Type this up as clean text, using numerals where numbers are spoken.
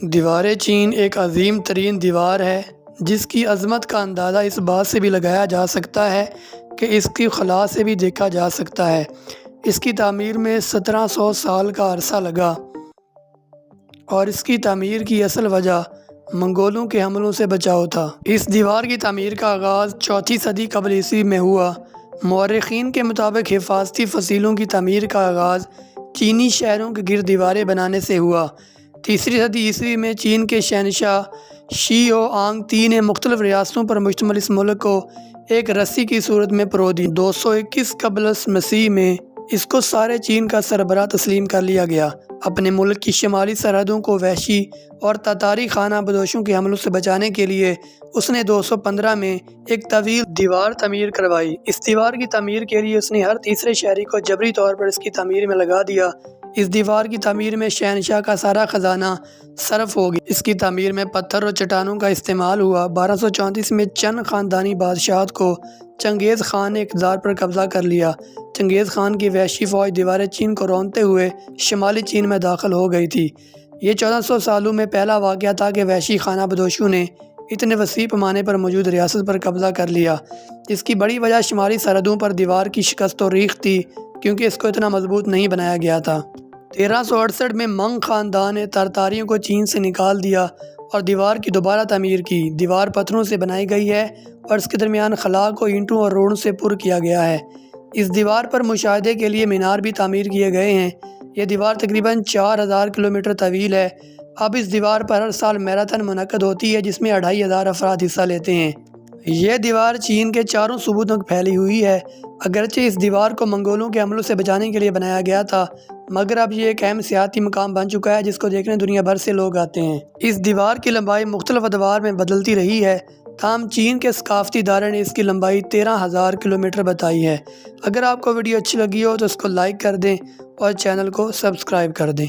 دیوار چین ایک عظیم ترین دیوار ہے جس کی عظمت کا اندازہ اس بات سے بھی لگایا جا سکتا ہے کہ اس کی خلا سے بھی دیکھا جا سکتا ہے۔ اس کی تعمیر میں 1700 سال کا عرصہ لگا اور اس کی تعمیر کی اصل وجہ منگولوں کے حملوں سے بچاؤ تھا۔ اس دیوار کی تعمیر کا آغاز 4 صدی قبل عیسوی میں ہوا۔ مورخین کے مطابق حفاظتی فصیلوں کی تعمیر کا آغاز چینی شہروں کے گرد دیواریں بنانے سے ہوا۔ 3 صدی عیسوی میں چین کے شہنشاہ شی او آنگ 3 نے مختلف ریاستوں پر مشتمل اس ملک کو ایک رسی کی صورت میں پرو دی۔ 221 قبل مسیح میں اس کو سارے چین کا سربراہ تسلیم کر لیا گیا۔ اپنے ملک کی شمالی سرحدوں کو وحشی اور تاتاری خانہ بدوشوں کے حملوں سے بچانے کے لیے اس نے 215 میں ایک طویل دیوار تعمیر کروائی۔ اس دیوار کی تعمیر کے لیے اس نے ہر تیسرے شہری کو جبری طور پر اس کی تعمیر میں لگا دیا۔ اس دیوار کی تعمیر میں شہنشاہ کا سارا خزانہ صرف ہو گیا۔ اس کی تعمیر میں پتھر اور چٹانوں کا استعمال ہوا۔ 1234 میں چن خاندانی بادشاہت کو چنگیز خان نے اقتدار پر قبضہ کر لیا۔ چنگیز خان کی وحشی فوج دیوار چین کو روندتے ہوئے شمالی چین میں داخل ہو گئی تھی۔ یہ 1400 سالوں میں پہلا واقعہ تھا کہ وحشی خانہ بدوشوں نے اتنے وسیع پیمانے پر موجود ریاست پر قبضہ کر لیا۔ اس کی بڑی وجہ شمالی سرحدوں پر دیوار کی شکست و ریخت تھی کیونکہ اس کو اتنا مضبوط نہیں بنایا گیا تھا۔ 1368 میں منگ خاندان نے تاتاریوں کو چین سے نکال دیا اور دیوار کی دوبارہ تعمیر کی۔ دیوار پتھروں سے بنائی گئی ہے اور اس کے درمیان خلا کو اینٹوں اور روڑوں سے پر کیا گیا ہے۔ اس دیوار پر مشاہدے کے لیے مینار بھی تعمیر کیے گئے ہیں۔ یہ دیوار تقریباً 4000 کلومیٹر طویل ہے۔ اب اس دیوار پر ہر سال میراتھن منعقد ہوتی ہے جس میں 2500 افراد حصہ لیتے ہیں۔ یہ دیوار چین کے چاروں صوبوں تک پھیلی ہوئی ہے۔ اگرچہ اس دیوار کو منگولوں کے حملوں سے بچانے کے لیے بنایا گیا تھا مگر اب یہ ایک اہم سیاحتی مقام بن چکا ہے جس کو دیکھنے دنیا بھر سے لوگ آتے ہیں۔ اس دیوار کی لمبائی مختلف ادوار میں بدلتی رہی ہے تاہم چین کے ثقافتی ادارے نے اس کی لمبائی 13000 کلومیٹر بتائی ہے۔ اگر آپ کو ویڈیو اچھی لگی ہو تو اس کو لائک کر دیں اور چینل کو سبسکرائب کر دیں۔